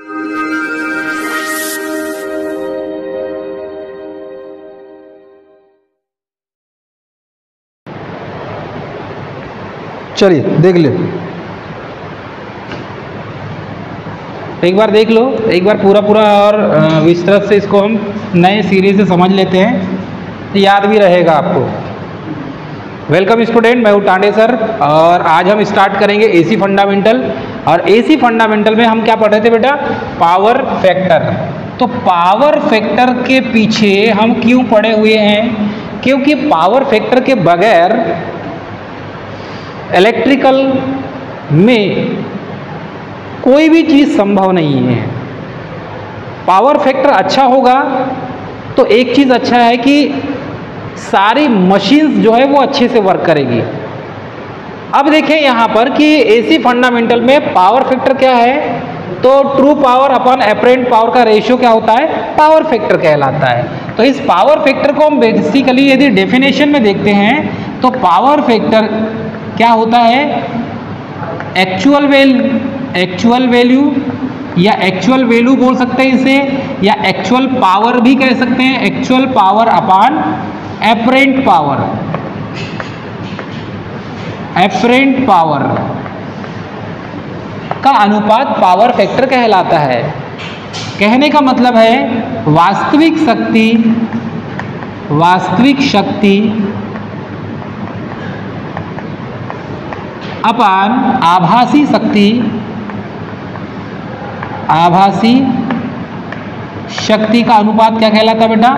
चलिए देख ले, एक बार देख लो, एक बार पूरा और विस्तृत से इसको हम नए सीरीज से समझ लेते हैं, तो याद भी रहेगा आपको। वेलकम स्टूडेंट, मैं हूँ टांडे सर और आज हम स्टार्ट करेंगे एसी फंडामेंटल। और एसी फंडामेंटल में हम क्या पढ़ रहे थे बेटा? Power factor. तो पावर फैक्टर के पीछे हम क्यों पड़े हुए हैं? क्योंकि पावर फैक्टर के बगैर इलेक्ट्रिकल में कोई भी चीज़ संभव नहीं है। पावर फैक्टर अच्छा होगा तो एक चीज़ अच्छा है कि सारी मशीन्स जो है वो अच्छे से वर्क करेगी। अब देखें यहाँ पर कि एसी फंडामेंटल में पावर फैक्टर क्या है, तो true power upon apparent power का रेशियो क्या होता है? पावर फैक्टर कहलाता है। तो इस पावर फैक्टर को हम बेसिकली यदि डेफिनेशन में देखते हैं तो पावर फैक्टर क्या होता है? एक्चुअल वैल्यू या एक्चुअल वैल्यू बोल सकते हैं इसे, या एक्चुअल पावर भी कह सकते हैं। Actual power upon apparent power, apparent power का अनुपात पावर फैक्टर कहलाता है। कहने का मतलब है वास्तविक शक्ति अपान आभासी शक्ति का अनुपात क्या कहलाता है बेटा?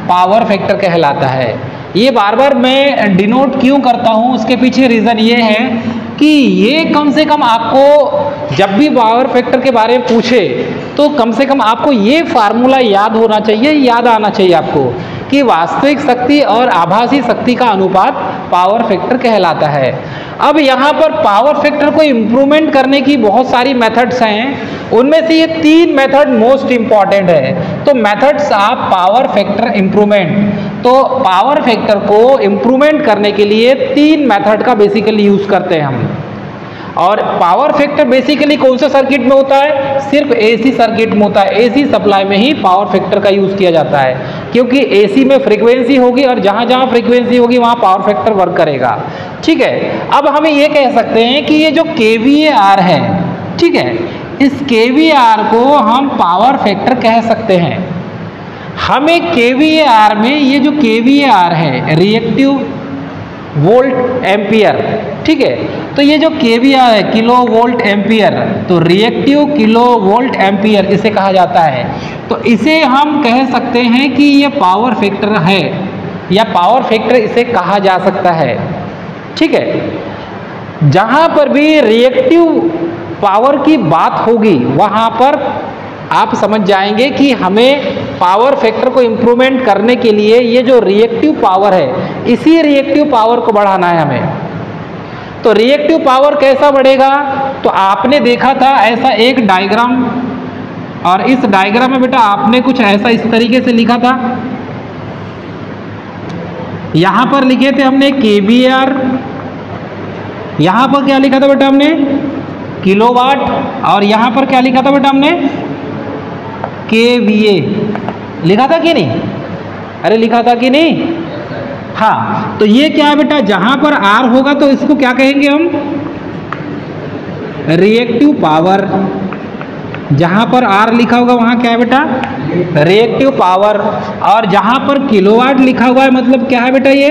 पावर फैक्टर कहलाता है। ये बार बार मैं डिनोट क्यों करता हूँ, उसके पीछे रीज़न ये है कि ये कम से कम आपको जब भी पावर फैक्टर के बारे में पूछे तो कम से कम आपको ये फार्मूला याद होना चाहिए, याद आना चाहिए आपको कि वास्तविक शक्ति और आभासी शक्ति का अनुपात पावर फैक्टर कहलाता है। अब यहाँ पर पावर फैक्टर को इम्प्रूवमेंट करने की बहुत सारी मेथड्स हैं, उनमें से ये 3 मेथड मोस्ट इम्पॉर्टेंट है। तो methods of power factor improvement, तो पावर फैक्टर को इम्प्रूवमेंट करने के लिए 3 मेथड का बेसिकली यूज़ करते हैं हम। और पावर फैक्टर बेसिकली कौन से सर्किट में होता है? सिर्फ एसी सर्किट में होता है। एसी सप्लाई में ही पावर फैक्टर का यूज़ किया जाता है, क्योंकि एसी में फ्रीक्वेंसी होगी और जहाँ जहाँ फ्रीक्वेंसी होगी वहाँ पावर फैक्टर वर्क करेगा। ठीक है, अब हम ये कह सकते हैं कि ये जो KVAR है, ठीक है, इस KVAR को हम पावर फैक्टर कह सकते हैं। हमें KVAR में ये जो KVAR है रिएक्टिव वोल्ट एम्पियर, ठीक है, तो ये जो KVAR है किलो वोल्ट एम्पियर, तो रिएक्टिव किलो वोल्ट एम्पियर इसे कहा जाता है। तो इसे हम कह सकते हैं कि ये पावर फैक्टर है या पावर फैक्टर इसे कहा जा सकता है। ठीक है, जहाँ पर भी रिएक्टिव पावर की बात होगी वहाँ पर आप समझ जाएंगे कि हमें पावर फैक्टर को इम्प्रूवमेंट करने के लिए ये जो रिएक्टिव पावर है, इसी रिएक्टिव पावर को बढ़ाना है हमें। तो रिएक्टिव पावर कैसा बढ़ेगा? तो आपने देखा था ऐसा एक डायग्राम, और इस डायग्राम में बेटा आपने कुछ ऐसा इस तरीके से लिखा था। यहाँ पर लिखे थे हमने KVAR, यहाँ पर क्या लिखा था बेटा हमने? किलोवाट, और यहाँ पर क्या लिखा था बेटा हमने? KVA लिखा था कि नहीं? अरे लिखा था कि नहीं? हाँ, तो ये क्या है बेटा? जहां पर R होगा तो इसको क्या कहेंगे हम? Reactive power. जहां पर R लिखा होगा वहां क्या है बेटा? Reactive power. और जहां पर किलोवाट लिखा हुआ है मतलब क्या है बेटा? ये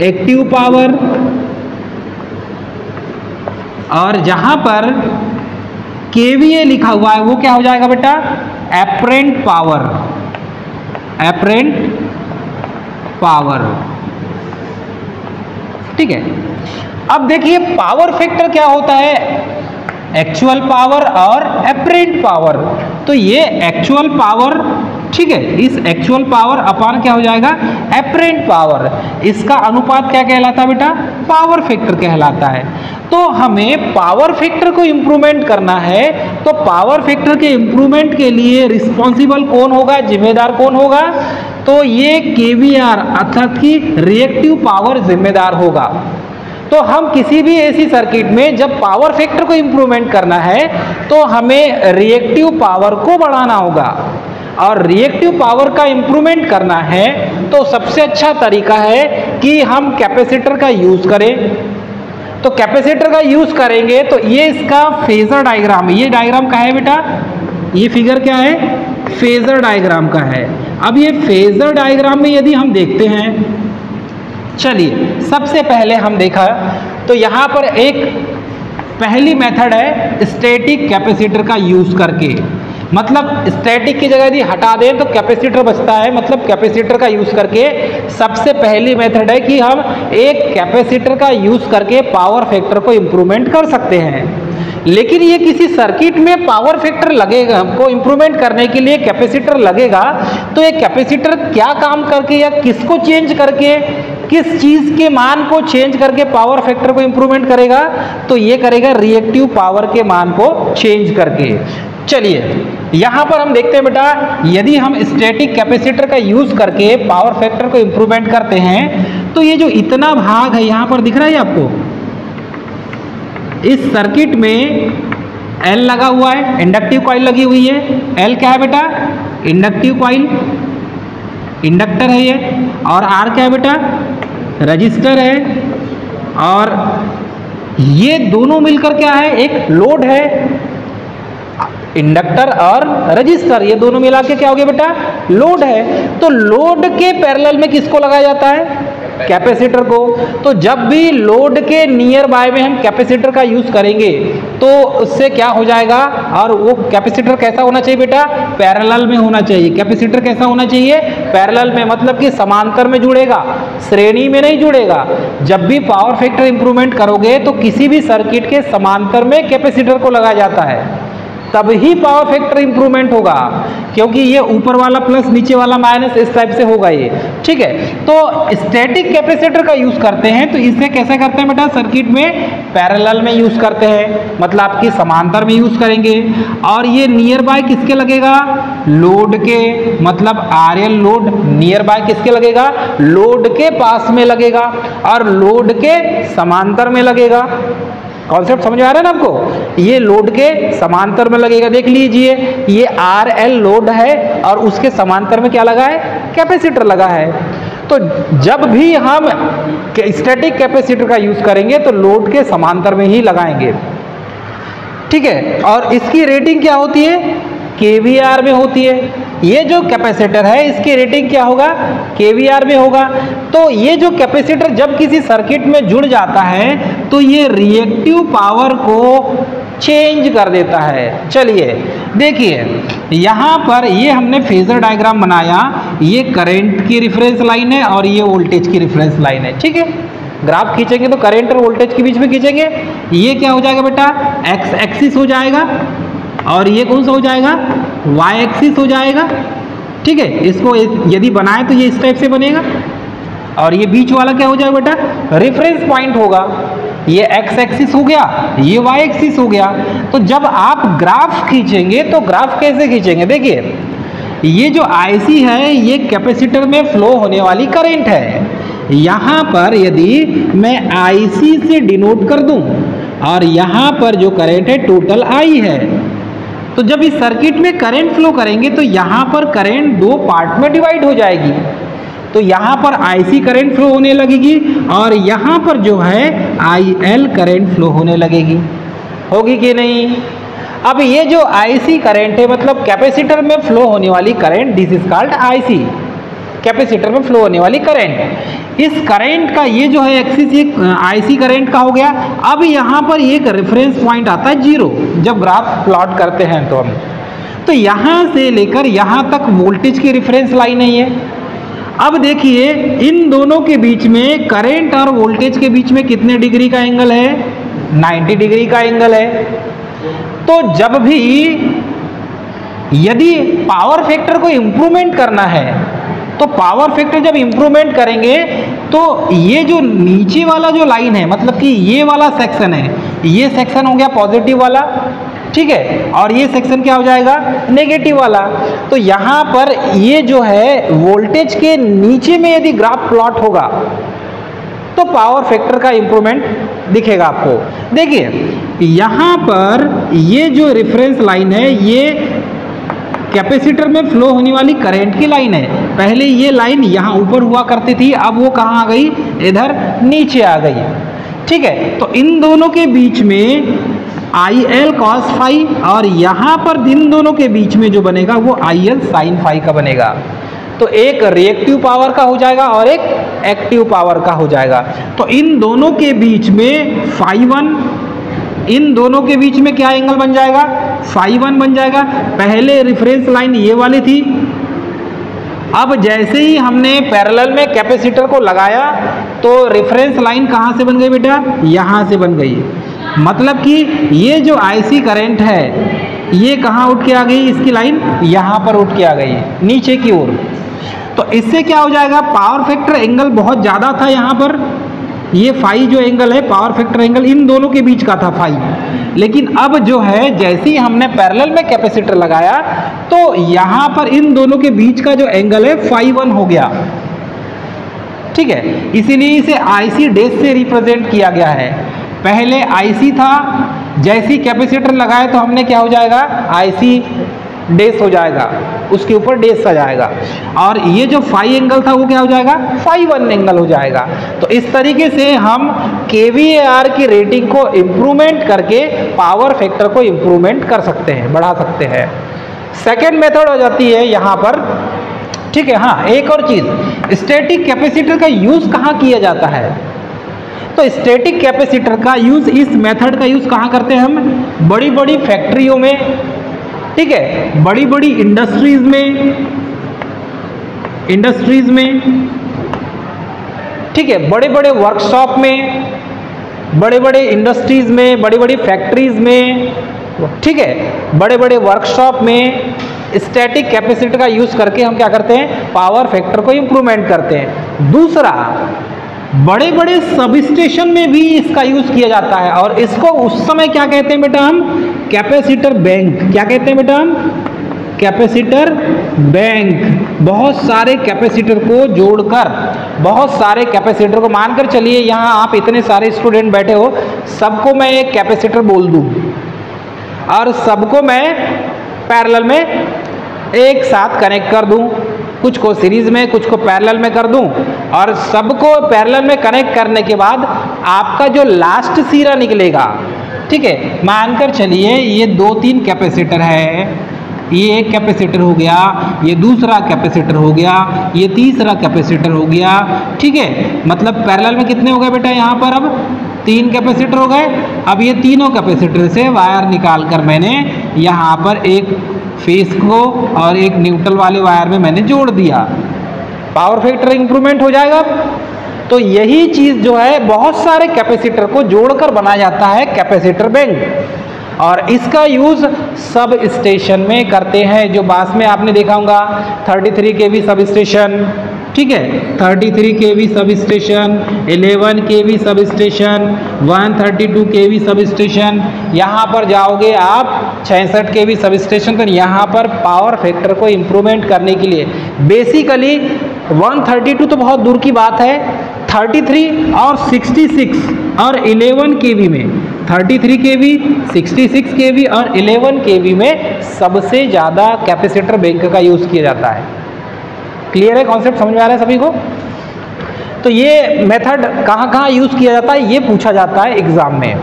एक्टिव पावर। और जहां पर KVA लिखा हुआ है वो क्या हो जाएगा बेटा? Apparent power, apparent power. ठीक है, अब देखिए पावर फैक्टर क्या होता है? एक्चुअल पावर और एपरेंट पावर। तो ये एक्चुअल पावर, ठीक है, इस एक्चुअल पावर अपान क्या हो जाएगा? Apparent power. इसका अनुपात क्या कहलाता है बेटा? पावर फैक्टर कहलाता है। तो हमें पावर फैक्टर को इम्प्रूवमेंट करना है, तो पावर फैक्टर के इम्प्रूवमेंट के लिए रिस्पॉन्सिबल कौन होगा, जिम्मेदार कौन होगा? तो ये KVAR अर्थात कि रिएक्टिव पावर जिम्मेदार होगा। तो हम किसी भी ऐसी सर्किट में जब पावर फैक्टर को इंप्रूवमेंट करना है तो हमें रिएक्टिव पावर को बढ़ाना होगा, और रिएक्टिव पावर का इंप्रूवमेंट करना है तो सबसे अच्छा तरीका है कि हम कैपेसिटर का यूज करें। तो कैपेसिटर का यूज करेंगे तो ये इसका फेजर डायग्राम, ये डायग्राम का है बेटा, ये फिगर क्या है, फेजर डायग्राम का है। अब ये फेजर डायग्राम में यदि हम देखते हैं, चलिए सबसे पहले हम देखा तो यहाँ पर एक पहली मेथड है स्टैटिक कैपेसिटर का यूज करके, मतलब स्टैटिक की जगह यदि हटा दें तो कैपेसिटर बचता है, मतलब कैपेसिटर का यूज करके सबसे पहली मेथड है कि हम एक कैपेसिटर का यूज करके पावर फैक्टर को इंप्रूवमेंट कर सकते हैं। लेकिन ये किसी सर्किट में पावर फैक्टर लगेगा, हमको इंप्रूवमेंट करने के लिए कैपेसिटर लगेगा, तो ये कैपेसिटर क्या काम करके या किसको चेंज करके, किस चीज के मान को चेंज करके पावर फैक्टर को इंप्रूवमेंट करेगा, तो ये करेगा रिएक्टिव पावर के मान को चेंज करके। चलिए यहां पर हम देखते हैं बेटा, यदि हम स्टैटिक कैपेसिटर का यूज करके पावर फैक्टर को इंप्रूवमेंट करते हैं तो ये जो इतना भाग है यहां पर दिख रहा है आपको, इस सर्किट में L लगा हुआ है, इंडक्टिव कॉइल लगी हुई है। L क्या है बेटा, इंडक्टिव कॉइल, इंडक्टर है ये, और R क्या है बेटा, रजिस्टर है, और ये दोनों मिलकर क्या है, एक लोड है। इंडक्टर और रजिस्टर ये दोनों मिला के क्या हो गया बेटा, लोड है। तो लोड के पैरेलल में किसको लगाया जाता है, कैपेसिटर को। तो जब भी लोड के नियर बाय में हम कैपेसिटर का यूज करेंगे तो उससे क्या हो जाएगा, और वो कैपेसिटर कैसा होना चाहिए बेटा, पैरेलल में होना चाहिए। कैपेसिटर कैसा होना चाहिए, पैरेलल में, मतलब कि समांतर में जुड़ेगा, श्रेणी में नहीं जुड़ेगा। जब भी पावर फैक्टर इंप्रूवमेंट करोगे तो किसी भी सर्किट के समांतर में कैपेसिटर को लगाया जाता है, तब ही पावर फैक्टर इंप्रूवमेंट होगा, क्योंकि ये ऊपर वाला प्लस नीचे वाला माइनस इस टाइप से होगा ये, ठीक है। तो स्टैटिक कैपेसिटर का यूज करते हैं तो इसे कैसे करते हैं बेटा, सर्किट में पैरेलल में यूज करते हैं, मतलब आपकी समांतर में यूज करेंगे। और ये नियर बाय किसके लगेगा, लोड के, मतलब RL लोड नियर बाय किसके लगेगा, लोड के पास में लगेगा और लोड के समांतर में लगेगा। कॉन्सेप्ट समझ आ रहा है ना आपको, ये लोड के समांतर में लगेगा। देख लीजिए ये RL लोड है और उसके समांतर में क्या लगा है, कैपेसिटर लगा है। तो जब भी हम स्टैटिक कैपेसिटर का यूज करेंगे तो लोड के समांतर में ही लगाएंगे, ठीक है। और इसकी रेटिंग क्या होती है, kVAR में होती है। ये जो कैपेसिटर है इसकी रेटिंग क्या होगा, kVAR में होगा। तो ये जो कैपेसिटर जब किसी सर्किट में जुड़ जाता है तो ये रिएक्टिव पावर को चेंज कर देता है। चलिए देखिए यहाँ पर ये हमने फेजर डायग्राम बनाया, ये करंट की रिफरेंस लाइन है और ये वोल्टेज की रिफरेंस लाइन है, ठीक है। ग्राफ खींचेंगे तो करंट और वोल्टेज के बीच में खींचेंगे, ये क्या हो जाएगा बेटा, एक्स एक्सिस हो जाएगा, और ये कौन सा हो जाएगा, वाई एक्सिस हो जाएगा, ठीक है। इसको यदि बनाए तो ये इस टाइप से बनेगा, और ये बीच वाला क्या हो जाएगा बेटा, रेफरेंस पॉइंट होगा। ये एक्स एक्सिस हो गया, ये वाई एक्सिस हो गया। तो जब आप ग्राफ खींचेंगे तो ग्राफ कैसे खींचेंगे, देखिए ये जो IC है ये कैपेसिटर में फ्लो होने वाली करंट है। यहाँ पर यदि मैं IC से डिनोट कर दूं और यहाँ पर जो करंट है टोटल I है, तो जब इस सर्किट में करंट फ्लो करेंगे तो यहाँ पर करंट दो पार्ट में डिवाइड हो जाएगी। तो यहाँ पर IC करंट फ्लो होने लगेगी और यहाँ पर जो है IL करंट फ्लो होने लगेगी, होगी कि नहीं। अब ये जो IC करंट है मतलब कैपेसिटर में फ्लो होने वाली current, this is called IC, capacitor में फ्लो होने वाली करंट। इस करंट का ये जो है एक्सिस ये IC करंट का हो गया। अब यहाँ पर एक रेफरेंस पॉइंट आता है 0, जब ग्राफ प्लॉट करते हैं तो हम, तो यहाँ से लेकर यहाँ तक वोल्टेज की रेफरेंस लाइन है ये। अब देखिए इन दोनों के बीच में, करंट और वोल्टेज के बीच में कितने डिग्री का एंगल है, 90 डिग्री का एंगल है। तो जब भी यदि पावर फैक्टर को इंप्रूवमेंट करना है तो पावर फैक्टर जब इंप्रूवमेंट करेंगे तो ये जो नीचे वाला जो लाइन है, मतलब कि ये वाला सेक्शन है, ये सेक्शन हो गया पॉजिटिव वाला, ठीक है, और ये सेक्शन क्या हो जाएगा, नेगेटिव वाला। तो यहाँ पर ये जो है वोल्टेज के नीचे में यदि ग्राफ प्लॉट होगा तो पावर फैक्टर का इंप्रूवमेंट दिखेगा आपको। देखिए यहाँ पर ये जो रेफरेंस लाइन है ये कैपेसिटर में फ्लो होने वाली करंट की लाइन है। पहले ये लाइन यहाँ ऊपर हुआ करती थी, अब वो कहाँ आ गई, इधर नीचे आ गई। ठीक है, तो इन दोनों के बीच में IL cos फाई और यहाँ पर इन दोनों के बीच में जो बनेगा वो IL sin फाई का बनेगा। तो एक रिएक्टिव पावर का हो जाएगा और एक एक्टिव पावर का हो जाएगा। तो इन दोनों के बीच में फाई 1, इन दोनों के बीच में क्या एंगल बन जाएगा, फाई 1 बन जाएगा। पहले रेफरेंस लाइन ये वाली थी, अब जैसे ही हमने पैरेलल में कैपेसिटर को लगाया तो रेफरेंस लाइन कहाँ से बन गई बेटा, यहाँ से बन गई। मतलब कि ये जो IC करंट है ये कहाँ उठ के आ गई, इसकी लाइन यहाँ पर उठ के आ गई नीचे की ओर। तो इससे क्या हो जाएगा, पावर फैक्टर एंगल बहुत ज़्यादा था यहाँ पर, ये फाई जो एंगल है पावर फैक्टर एंगल इन दोनों के बीच का था फाई। लेकिन अब जो है जैसे ही हमने पैरेलल में कैपेसिटर लगाया तो यहाँ पर इन दोनों के बीच का जो एंगल है फाई 1 हो गया। ठीक है, इसीलिए इसे IC डैश से रिप्रेजेंट किया गया है। पहले IC था, जैसी कैपेसिटर लगाए तो हमने क्या हो जाएगा, IC डैश हो जाएगा, उसके ऊपर डैश आ जाएगा, और ये जो फाई एंगल था वो क्या हो जाएगा, फाई 1 एंगल हो जाएगा। तो इस तरीके से हम kVAR की रेटिंग को इम्प्रूवमेंट करके पावर फैक्टर को इम्प्रूवमेंट कर सकते हैं, बढ़ा सकते हैं। सेकेंड मेथड हो जाती है यहाँ पर। ठीक है, हाँ एक और चीज़, स्टैटिक कैपेसिटर का यूज़ कहाँ किया जाता है। तो स्टैटिक कैपेसिटर का यूज़, इस मेथड का यूज़ कहाँ करते हैं हम, बड़ी बड़ी फैक्ट्रियों में, ठीक है, बड़ी बड़ी इंडस्ट्रीज में, ठीक है, बड़े बड़े वर्कशॉप में, बड़े बड़े इंडस्ट्रीज में, बड़ी बड़ी फैक्ट्रीज में, ठीक है, बड़े बड़े वर्कशॉप में स्टैटिक कैपेसिटर का यूज़ करके हम क्या करते हैं, पावर फैक्टर को इम्प्रूवमेंट करते हैं। दूसरा, बड़े बड़े सब स्टेशन में भी इसका यूज़ किया जाता है, और इसको उस समय क्या कहते हैं बेटा हम, कैपेसिटर बैंक। क्या कहते हैं बेटा हम, कैपेसिटर बैंक। बहुत सारे कैपेसिटर को जोड़कर, बहुत सारे कैपेसिटर को मानकर चलिए यहाँ आप इतने सारे स्टूडेंट बैठे हो, सबको मैं एक कैपेसिटर बोल दूँ और सबको मैं पैरेलल में एक साथ कनेक्ट कर दूँ, कुछ को सीरीज में कुछ को पैरेलल में कर दूं, और सबको पैरेलल में कनेक्ट करने के बाद आपका जो लास्ट सिरा निकलेगा, ठीक है, मानकर चलिए ये 2-3 कैपेसिटर है, ये एक कैपेसिटर हो गया, ये दूसरा कैपेसिटर हो गया, ये तीसरा कैपेसिटर हो गया। ठीक है, मतलब पैरेलल में कितने हो गए बेटा, यहाँ पर अब 3 कैपेसिटर हो गए। अब ये तीनों कैपेसिटर से वायर निकाल कर मैंने यहाँ पर एक फेस को और एक न्यूट्रल वाले वायर में मैंने जोड़ दिया, पावर फैक्टर इंप्रूवमेंट हो जाएगा। तो यही चीज़ जो है बहुत सारे कैपेसिटर को जोड़कर बनाया जाता है कैपेसिटर बैंक, और इसका यूज़ सब स्टेशन में करते हैं। जो बास में आपने देखा होगा 33 kV सब स्टेशन, ठीक है, 33 kV sub station, 11 kV sub station, 132 kV sub station, यहाँ पर जाओगे आप 66 kV सब स्टेशन। तो यहाँ पर पावर फैक्टर को इम्प्रूवमेंट करने के लिए बेसिकली 132 तो बहुत दूर की बात है, 33 और 66 और 11 kV में, 33 kV, 66 kV और 11 kV में सबसे ज़्यादा कैपेसिटर बैंक का यूज़ किया जाता है। क्लियर है, कॉन्सेप्ट समझ में आ रहा है सभी को। तो ये मेथड कहाँ कहाँ यूज़ किया जाता है ये पूछा जाता है एग्जाम में।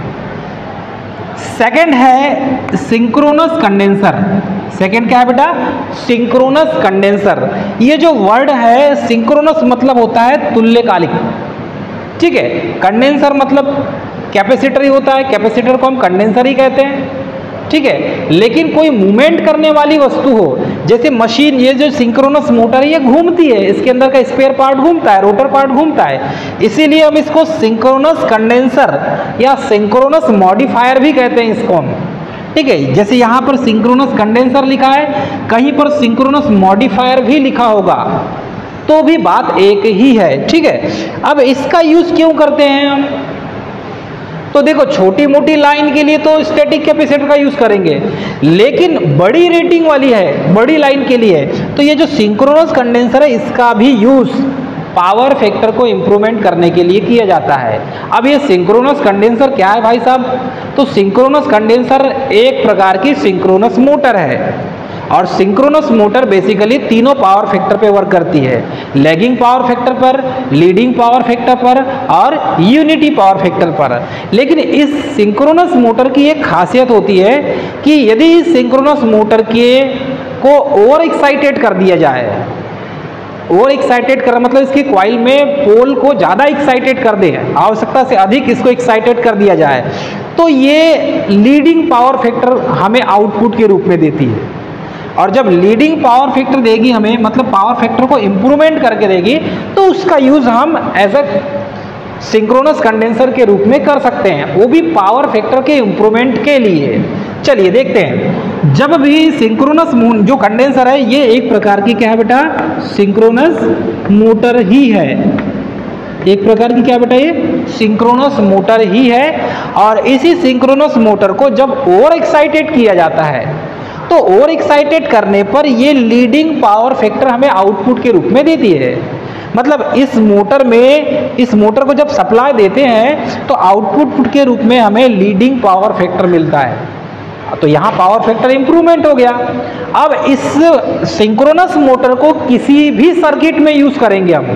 सेकंड है सिंक्रोनस कंडेंसर। सेकंड क्या है बेटा, सिंक्रोनस कंडेंसर। ये जो वर्ड है सिंक्रोनस मतलब होता है तुल्यकालिक, ठीक है, कंडेंसर मतलब कैपेसिटर ही होता है, कैपेसिटर को हम कंडेंसर ही कहते हैं, ठीक है। लेकिन कोई मूवमेंट करने वाली वस्तु हो, जैसे मशीन, ये जो सिंक्रोनस मोटर है ये घूमती है, इसके अंदर का स्पेयर पार्ट घूमता है, रोटर पार्ट घूमता है, इसीलिए हम इसको सिंक्रोनस कंडेंसर या सिंक्रोनस मॉडिफायर भी कहते हैं इसको हम, ठीक है। जैसे यहाँ पर सिंक्रोनस कंडेंसर लिखा है, कहीं पर सिंक्रोनस मॉडिफायर भी लिखा होगा, तो भी बात एक ही है, ठीक है। अब इसका यूज क्यों करते हैं हम, तो देखो छोटी मोटी लाइन के लिए तो स्टैटिक कैपेसिटर का यूज करेंगे, लेकिन बड़ी रेटिंग वाली है, बड़ी लाइन के लिए, तो ये जो सिंक्रोनस कंडेंसर है इसका भी यूज पावर फैक्टर को इंप्रूवमेंट करने के लिए किया जाता है। अब ये सिंक्रोनस कंडेंसर क्या है भाई साहब? तो सिंक्रोनस कंडेंसर एक प्रकार की सिंक्रोनस मोटर है और सिंक्रोनस मोटर बेसिकली तीनों पावर फैक्टर पे वर्क करती है, लैगिंग पावर फैक्टर पर, लीडिंग पावर फैक्टर पर और यूनिटी पावर फैक्टर पर। लेकिन इस सिंक्रोनस मोटर की एक खासियत होती है कि यदि इस सिंक्रोनस मोटर को ओवर एक्साइटेड कर दिया जाए, ओवर एक्साइटेड कर मतलब इसकी कॉइल में पोल को ज़्यादा एक्साइटेड कर दे, आवश्यकता से अधिक इसको एक्साइटेड कर दिया जाए, तो ये लीडिंग पावर फैक्टर हमें आउटपुट के रूप में देती है। और जब लीडिंग पावर फैक्टर देगी हमें, मतलब पावर फैक्टर को इंप्रूवमेंट करके देगी, तो उसका यूज़ हम एज अ सिंक्रोनस कंडेंसर के रूप में कर सकते हैं, वो भी पावर फैक्टर के इंप्रूवमेंट के लिए। चलिए देखते हैं, जब भी सिंक्रोनस जो कंडेंसर है ये एक प्रकार की क्या है बेटा? सिंक्रोनस मोटर ही है, एक प्रकार की क्या बेटा? ये सिंक्रोनस मोटर ही है। और इसी सिंक्रोनस मोटर को जब ओवर एक्साइटेड किया जाता है तो ओवर एक्साइटेड करने पर ये लीडिंग पावर फैक्टर हमें आउटपुट के रूप में देती है। मतलब इस मोटर को जब सप्लाई देते हैं तो आउटपुट के रूप में हमें लीडिंग पावर फैक्टर मिलता है, तो यहाँ पावर फैक्टर इंप्रूवमेंट हो गया। अब इस सिंक्रोनस मोटर को किसी भी सर्किट में यूज करेंगे हम,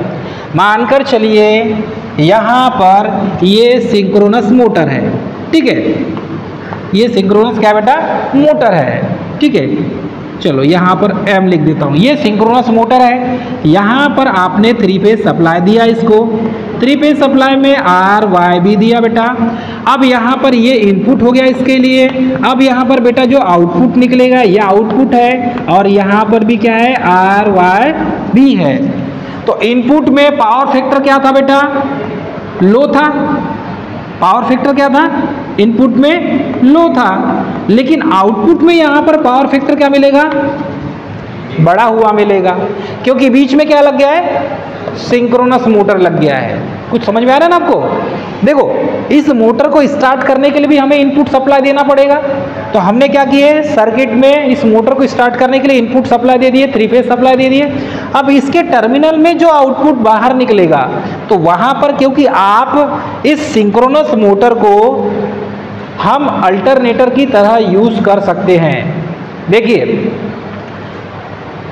मानकर चलिए यहाँ पर ये सिंक्रोनस मोटर है, ठीक है, ये सिंक्रोनस क्या बेटा? मोटर है, ठीक है। चलो यहाँ पर M लिख देता हूँ, ये सिंक्रोनस मोटर है। यहाँ पर आपने 3 फेज सप्लाई दिया, इसको 3 फेज सप्लाई में RY भी दिया बेटा। अब यहाँ पर ये इनपुट हो गया इसके लिए। अब यहाँ पर बेटा जो आउटपुट निकलेगा ये आउटपुट है और यहाँ पर भी क्या है? RY भी है। तो इनपुट में पावर फैक्टर क्या था बेटा? लो था। पावर फैक्टर क्या था? इनपुट में लो था, लेकिन आउटपुट में यहाँ पर पावर फैक्टर क्या मिलेगा? बड़ा हुआ मिलेगा, क्योंकि बीच में क्या लग गया है? सिंक्रोनस मोटर लग गया है। कुछ समझ में आ रहा है ना आपको? देखो, इस मोटर को स्टार्ट करने के लिए भी हमें इनपुट सप्लाई देना पड़ेगा, तो हमने क्या किया है? सर्किट में इस मोटर को स्टार्ट करने के लिए इनपुट सप्लाई दे दिए, 3 फेज सप्लाई दे दिए। अब इसके टर्मिनल में जो आउटपुट बाहर निकलेगा, तो वहां पर क्योंकि आप इस सिंक्रोनस मोटर को हम अल्टरनेटर की तरह यूज कर सकते हैं। देखिए,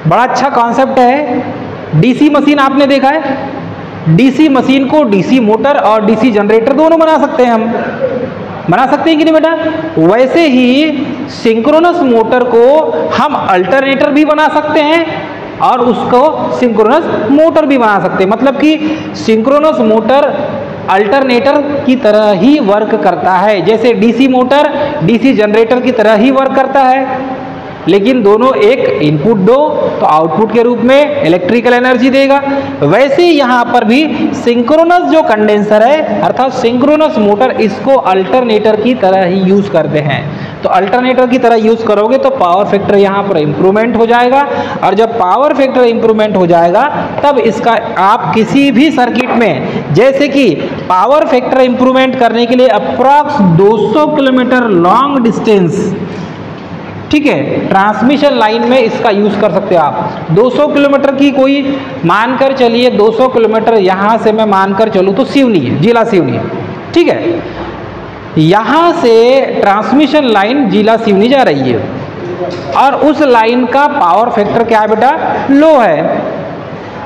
बड़ा अच्छा कॉन्सेप्ट है। डीसी मशीन आपने देखा है, डीसी मशीन को डीसी मोटर और डीसी जनरेटर दोनों बना सकते हैं, हम बना सकते हैं कि नहीं बेटा? वैसे ही सिंक्रोनस मोटर को हम अल्टरनेटर भी बना सकते हैं और उसको सिंक्रोनस मोटर भी बना सकते हैं। मतलब कि सिंक्रोनस मोटर अल्टरनेटर की तरह ही वर्क करता है, जैसे डीसी मोटर डीसी जनरेटर की तरह ही वर्क करता है, लेकिन दोनों एक इनपुट दो तो आउटपुट के रूप में इलेक्ट्रिकल एनर्जी देगा। वैसे ही यहाँ पर भी सिंक्रोनस जो कंडेंसर है अर्थात सिंक्रोनस मोटर, इसको अल्टरनेटर की तरह ही यूज करते हैं। तो अल्टरनेटर की तरह यूज करोगे तो पावर फैक्टर यहाँ पर इंप्रूवमेंट हो जाएगा, और जब पावर फैक्टर इंप्रूवमेंट हो जाएगा तब इसका आप किसी भी सर्किट में, जैसे कि पावर फैक्टर इंप्रूवमेंट करने के लिए अप्रॉक्स 200 किलोमीटर लॉन्ग डिस्टेंस, ठीक है, ट्रांसमिशन लाइन में इसका यूज कर सकते हो आप। 200 किलोमीटर की कोई मानकर चलिए, 200 किलोमीटर यहाँ से मैं मानकर चलूँ तो सिवनी है, जिला सिवनी है, ठीक है, यहाँ से ट्रांसमिशन लाइन जिला सिवनी जा रही है और उस लाइन का पावर फैक्टर क्या है बेटा? लो है।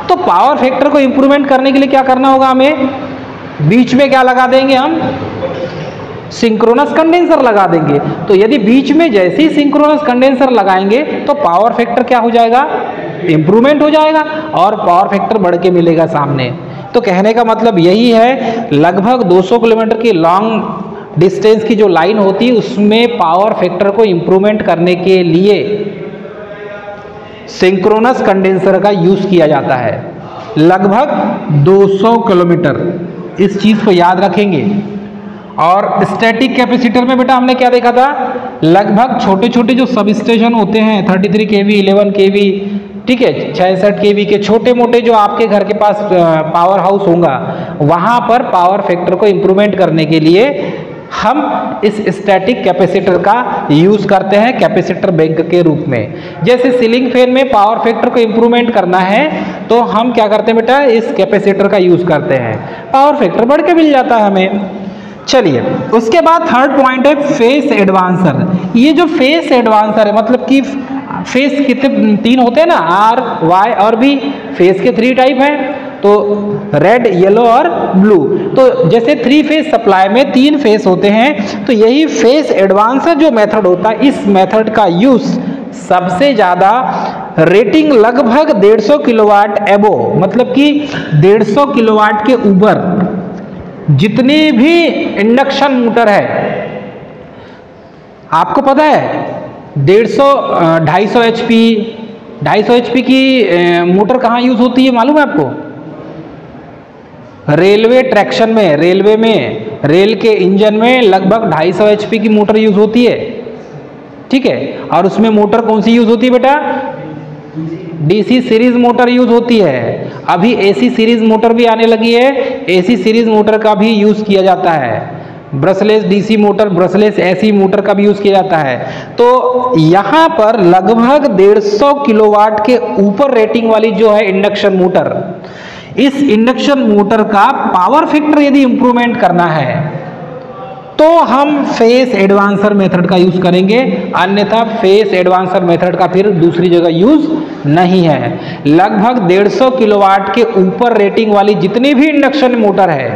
तो पावर फैक्टर को इंप्रूवमेंट करने के लिए क्या करना होगा हमें? बीच में क्या लगा देंगे हम? सिंक्रोनस कंडेंसर लगा देंगे। तो यदि बीच में जैसे ही सिंक्रोनस कंडेंसर लगाएंगे तो पावर फैक्टर क्या हो जाएगा? इंप्रूवमेंट हो जाएगा और पावर फैक्टर बढ़ के मिलेगा सामने। तो कहने का मतलब यही है, लगभग 200 किलोमीटर की लॉन्ग डिस्टेंस की जो लाइन होती है उसमें पावर फैक्टर को इंप्रूवमेंट करने के लिए सिंक्रोनस कंडेंसर का यूज किया जाता है। लगभग 200 किलोमीटर, इस चीज को याद रखेंगे। और स्टैटिक कैपेसिटर में बेटा हमने क्या देखा था? लगभग छोटे छोटे जो सब स्टेशन होते हैं 33 kV 11 kV, ठीक है, 66 kV के छोटे मोटे जो आपके घर के पास पावर हाउस होगा, वहां पर पावर फैक्टर को इंप्रूवमेंट करने के लिए हम इस स्टैटिक कैपेसिटर का यूज करते हैं कैपेसिटर बैंक के रूप में। जैसे सीलिंग फैन में पावर फैक्टर को इंप्रूवमेंट करना है तो हम क्या करते हैं बेटा, इस कैपेसिटर का यूज करते हैं, पावर फैक्टर बढ़ के मिल जाता है हमें। चलिए उसके बाद थर्ड पॉइंट है फेस एडवांसर। ये जो फेस एडवांसर है मतलब कि फेस कितने 3 होते हैं ना, आर वाई और बी, फेस के 3 टाइप हैं, तो रेड, येलो और ब्लू। तो जैसे 3 फेस सप्लाई में 3 फेस होते हैं, तो यही फेस एडवांसर जो मेथड होता है, इस मेथड का यूज सबसे ज्यादा रेटिंग लगभग 150 किलोवाट एबो, मतलब कि 150 किलोवाट के ऊपर जितने भी इंडक्शन मोटर है, आपको पता है 250 एचपी की मोटर कहाँ यूज होती है मालूम है आपको? रेलवे ट्रैक्शन में, रेलवे में रेल के इंजन में लगभग 250 एचपी की मोटर यूज होती है, ठीक है। और उसमें मोटर कौन सी यूज होती है बेटा? डीसी सीरीज मोटर यूज होती है। अभी एसी सीरीज मोटर भी आने लगी है, एसी सीरीज मोटर का भी यूज किया जाता है, brushless DC motor, brushless AC motor का भी यूज किया जाता है। तो यहां पर लगभग 150 किलोवाट के ऊपर रेटिंग वाली जो है इंडक्शन मोटर, इस इंडक्शन मोटर का पावर फैक्टर यदि इंप्रूवमेंट करना है तो हम फेस एडवांसर मेथड का यूज करेंगे, अन्यथा फेस एडवांसर मेथड का फिर दूसरी जगह यूज नहीं है। लगभग 150 किलोवाट के ऊपर रेटिंग वाली जितनी भी इंडक्शन मोटर है,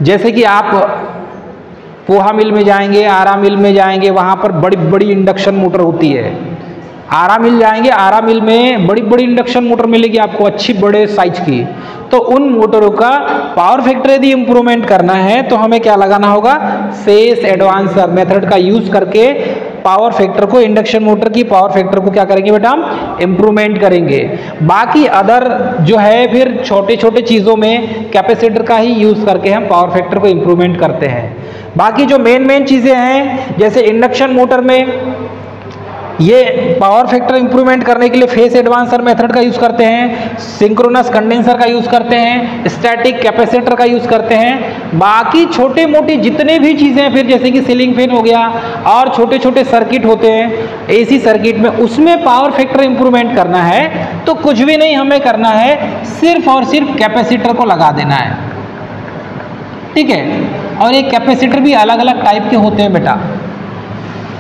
जैसे कि आप पोहा मिल में जाएंगे, आरा मिल में जाएंगे, वहां पर बड़ी बड़ी इंडक्शन मोटर होती है। आरा मिल जाएंगे, आरा मिल में बड़ी बड़ी इंडक्शन मोटर मिलेगी आपको अच्छी बड़े साइज की। तो उन मोटरों का पावर फैक्टर यदि इंप्रूवमेंट करना है तो हमें क्या लगाना होगा? फेस एडवांसर मेथड का यूज करके पावर फैक्टर को, इंडक्शन मोटर की पावर फैक्टर को क्या करेंगे बेटा? हम इंप्रूवमेंट करेंगे। बाकी अदर जो है फिर छोटे छोटे चीजों में कैपेसिटर का ही यूज करके हम पावर फैक्टर को इंप्रूवमेंट करते हैं। बाकी जो मेन चीजें हैं, जैसे इंडक्शन मोटर में ये पावर फैक्टर इंप्रूवमेंट करने के लिए फेस एडवांसर मेथड का यूज करते हैं, सिंक्रोनस कंडेंसर का यूज करते हैं, स्टैटिक कैपेसिटर का यूज करते हैं। बाकी छोटे मोटी जितने भी चीजें फिर जैसे कि सीलिंग फैन हो गया और छोटे छोटे सर्किट होते हैं एसी सर्किट में, उसमें पावर फैक्टर इंप्रूवमेंट करना है तो कुछ भी नहीं हमें करना है, सिर्फ और सिर्फ कैपेसिटर को लगा देना है, ठीक है। और ये कैपेसिटर भी अलग अलग टाइप के होते हैं बेटा।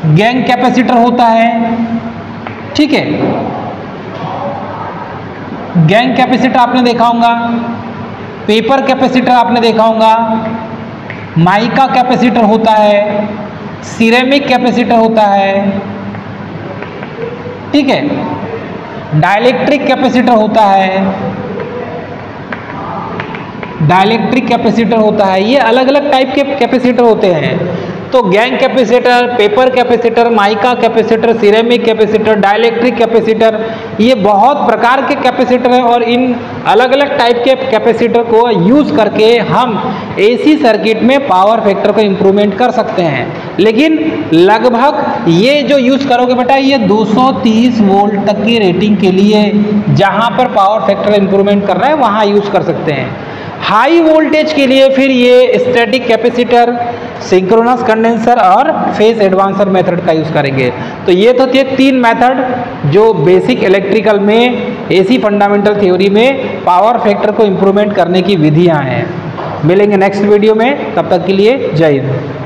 गैंग कैपेसिटर होता है, ठीक है, गैंग कैपेसिटर आपने देखा होगा, पेपर कैपेसिटर आपने देखा होगा, माइका कैपेसिटर होता है, सिरेमिक कैपेसिटर होता है, ठीक है, डाइलेक्ट्रिक कैपेसिटर होता है, डाइलेक्ट्रिक कैपेसिटर होता है। ये अलग अलग टाइप के कैपेसिटर होते हैं। तो gang capacitor, paper capacitor, mica capacitor, ceramic capacitor, dielectric capacitor, ये बहुत प्रकार के कैपेसिटर हैं और इन अलग अलग टाइप के कैपेसिटर को यूज करके हम एसी सर्किट में पावर फैक्टर को इंप्रूवमेंट कर सकते हैं। लेकिन लगभग ये जो यूज करोगे बेटा, ये 230 वोल्ट तक की रेटिंग के लिए जहां पर पावर फैक्टर इंप्रूवमेंट कर रहा है वहां यूज कर सकते हैं। हाई वोल्टेज के लिए फिर ये स्टैटिक कैपेसिटर, सिंक्रोनस कंडेंसर और फेस एडवांसर मेथड का यूज करेंगे। तो ये तो थे 3 मेथड जो बेसिक इलेक्ट्रिकल में, एसी फंडामेंटल थ्योरी में पावर फैक्टर को इंप्रूवमेंट करने की विधियां हैं। मिलेंगे नेक्स्ट वीडियो में, तब तक के लिए जय हिंद।